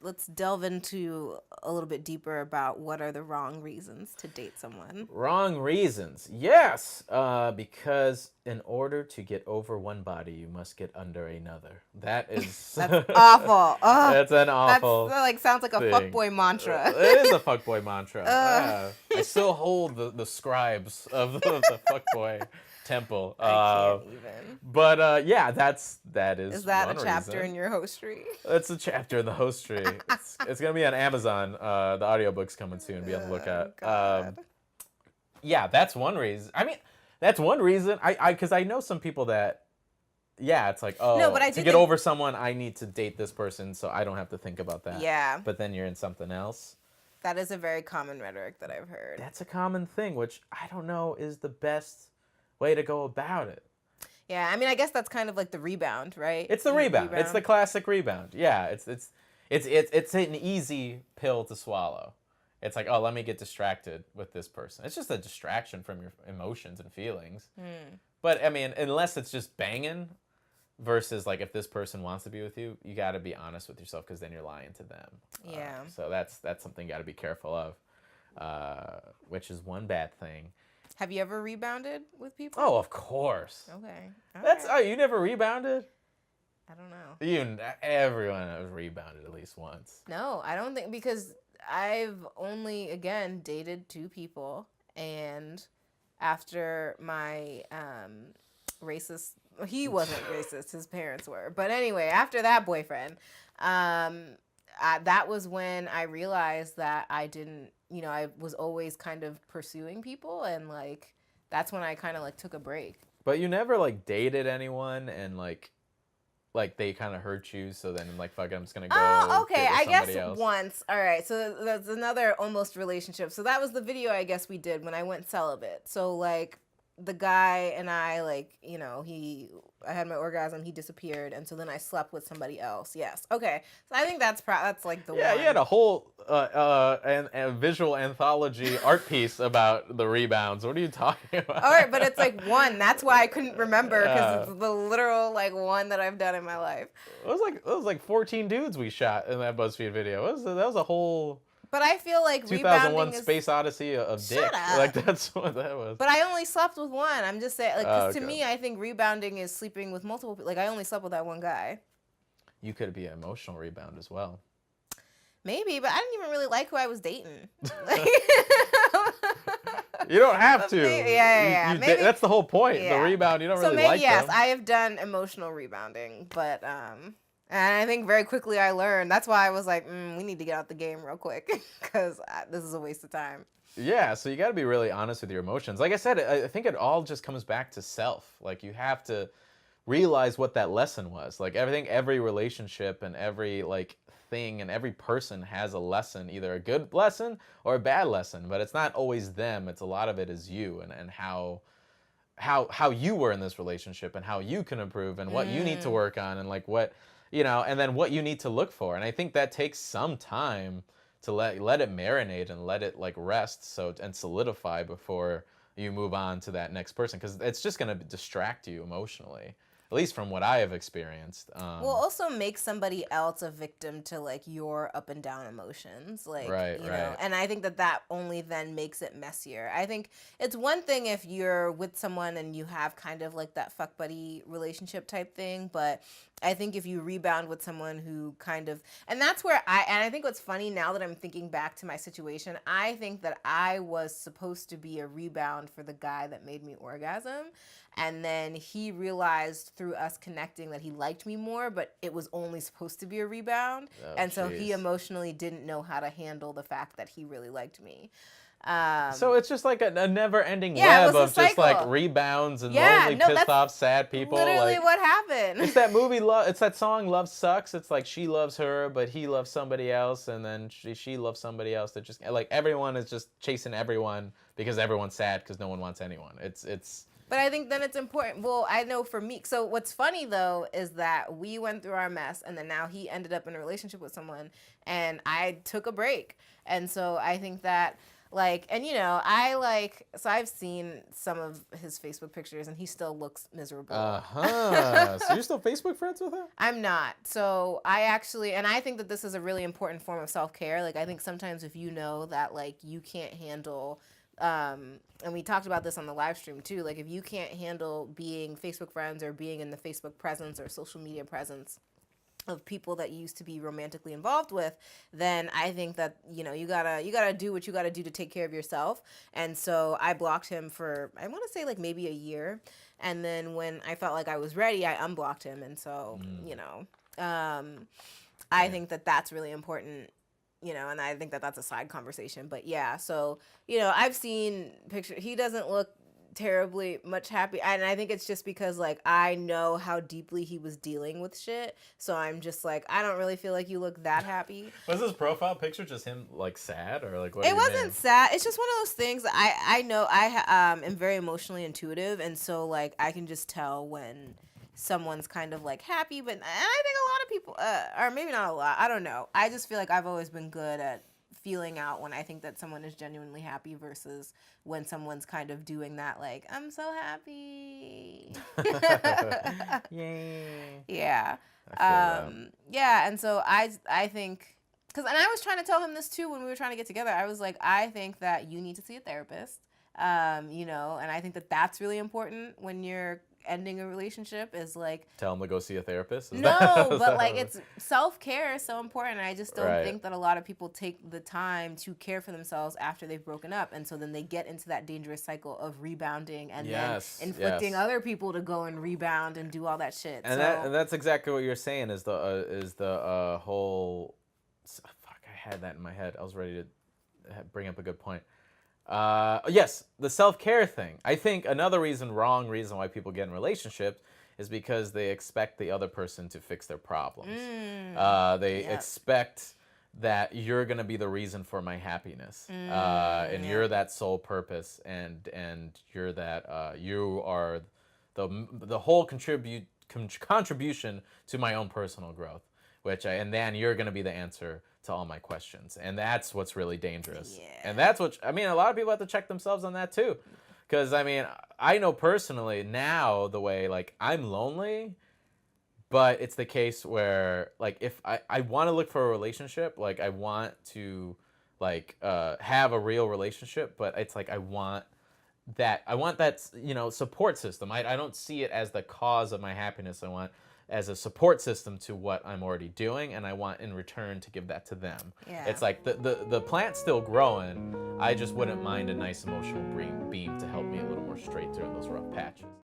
Let's delve into a little bit deeper about what are the wrong reasons to date someone. Wrong reasons. Yes, because in order to get over one body, you must get under another. That is That's awful. Ugh, that's an that's awful like sounds like a thing. fuckboy mantra. It is a fuckboy mantra. Ugh. I still hold the scribes of the fuckboy temple. I can't even. But yeah, that is that one a chapter reason. in your host-tree? It's a chapter in the host tree. It's gonna be on Amazon. The audiobook's coming soon. Be able to look at. God. Yeah, that's one reason. I mean, that's one reason. Because I know some people that. Yeah, it's like, oh, No, but I to do get think- over someone, I need to date this person, so I don't have to think about that. Yeah. But then you're in something else. That is a very common rhetoric that I've heard. That's a common thing, which I don't know is the best way to go about it. Yeah, I mean, I guess that's kind of like the rebound, right? It's the rebound. It's the classic rebound. Yeah, it's an easy pill to swallow. It's like, oh, let me get distracted with this person. It's just a distraction from your emotions and feelings. But I mean, unless it's just banging, versus like if this person wants to be with you, you got to be honest with yourself because then you're lying to them. Yeah. So that's something you got to be careful of, which is one bad thing. Have you ever rebounded with people? Oh, of course. Okay. That's Alright. you never rebounded. I don't know. Everyone has rebounded at least once. No, I don't think, because I've only, again, dated 2 people, and after my racist, he wasn't racist, his parents were, but anyway, after that boyfriend, that was when I realized that I didn't, I was always kind of pursuing people, and like, that's when I kind of like took a break. But you never like dated anyone and like they kind of hurt you, so then like fuck it, I'm just gonna go. Oh, okay. Get with I guess somebody else. once. All right. So that's another almost relationship. So that was the video I guess we did when I went celibate. So like the guy and I, like, I had my orgasm, he disappeared, and so then I slept with somebody else. Yes. Okay. So I think that's like the one. Yeah, you had a whole and visual anthology art piece about the rebounds. What are you talking about? All right, but it's like one. That's why I couldn't remember, because it's the literal like one that I've done in my life. It was like 14 dudes we shot in that BuzzFeed video. That was a whole. But I feel like 2001 rebounding Space Odyssey of dick. Shut up. Like that's what that was. But I only slept with one. I'm just saying, like, 'cause to Okay. me, I think rebounding is sleeping with multiple people. Like, I only slept with that one guy. You could be an emotional rebound as well. Maybe, but I didn't even really like who I was dating. You don't have to. Yeah. Maybe, that's the whole point. yeah. The rebound, you don't so really maybe, like yes, them. I have done emotional rebounding, but and I think very quickly I learned. That's why I was like, we need to get out the game real quick, because this is a waste of time. Yeah, so you got to be really honest with your emotions. Like I said, I think it all just comes back to self. Like you have to realize what that lesson was. Like every relationship and every like thing and every person has a lesson, either a good lesson or a bad lesson. But it's not always them. It's a lot of it is you and how you were in this relationship and how you can improve and what you need to work on and like what. And then what you need to look for. And I think that takes some time to let it marinate and let it like rest and solidify before you move on to that next person, because it's just going to distract you emotionally, at least from what I have experienced. Will also make somebody else a victim to like your up and down emotions, like Right. and I think that only then makes it messier. I think it's one thing if you're with someone and you have kind of like that fuck buddy relationship type thing, but I think if you rebound with someone who kind of, and that's where I think what's funny now that I'm thinking back to my situation, I think that I was supposed to be a rebound for the guy that made me orgasm. And then he realized through us connecting that he liked me more, but it was only supposed to be a rebound. Oh, and so he jeez. emotionally didn't know how to handle the fact that he really liked me. So it's just like a never-ending Yeah, it web was of a just like cycle. rebounds and Yeah, lonely, no, pissed that's off, sad people. Literally Like, what happened. it's that movie, it's that song, Love Sucks. It's like she loves her, but he loves somebody else, and then she loves somebody else. That just, like, everyone is just chasing everyone because everyone's sad because no one wants anyone. It's. But I think then it's important. Well, I know for me, so what's funny though is that we went through our mess, and then now he ended up in a relationship with someone, and I took a break. And so I think that Like, and so I've seen some of his Facebook pictures and he still looks miserable. So you're still Facebook friends with him? I'm not. So I think that this is a really important form of self-care. Like, I think sometimes if you know that, like, you can't handle, and we talked about this on the live stream too, like, if you can't handle being Facebook friends or being in the Facebook presence or social media presence of people that you used to be romantically involved with, then I think that, you gotta do what you gotta do to take care of yourself. And so I blocked him for, I want to say, like, maybe a year. And then when I felt like I was ready, I unblocked him. And so, I think that that's really important, and I think that that's a side conversation. But yeah, so, I've seen pictures. He doesn't look terribly much happy, and I think it's just because, like, I know how deeply he was dealing with shit, so I'm just like, I don't really feel like you look that happy. Was his profile picture just him, like, sad, or like what? It wasn't sad. It's just one of those things. I know I am very emotionally intuitive, and so, like, I can just tell when someone's kind of, like, happy. But and I think a lot of people, or maybe not a lot, I don't know. I just feel like I've always been good at feeling out when I think that someone is genuinely happy versus when someone's kind of doing that, like, I'm so happy. Yay. Yeah. Yeah, and so I think, and I was trying to tell him this too when we were trying to get together. I was like, I think that you need to see a therapist. And I think that that's really important when you're ending a relationship, is like, tell him to go see a therapist. But like, it's self-care is so important. And I just don't think that a lot of people take the time to care for themselves after they've broken up, and so then they get into that dangerous cycle of rebounding and then inflicting other people to go and rebound and do all that shit. And that's exactly what you're saying is the whole, fuck, I had that in my head. I was ready to bring up a good point. Yes, the self-care thing. I think another wrong reason why people get in relationships is because they expect the other person to fix their problems. They expect that you're going to be the reason for my happiness. And you're that sole purpose, and you're that, you are the whole contribution to my own personal growth, and then you're going to be the answer to all my questions. And that's what's really dangerous. And that's what, a lot of people have to check themselves on that too. Because, I know personally now the way, like, I'm lonely, but it's the case where, like, if I want to look for a relationship, like, I want to, like, have a real relationship, but it's like I want that, support system. I don't see it as the cause of my happiness. I want as a support system to what I'm already doing, and I want in return to give that to them. It's like the plant's still growing. I just wouldn't mind a nice emotional beam to help me a little more straight through those rough patches.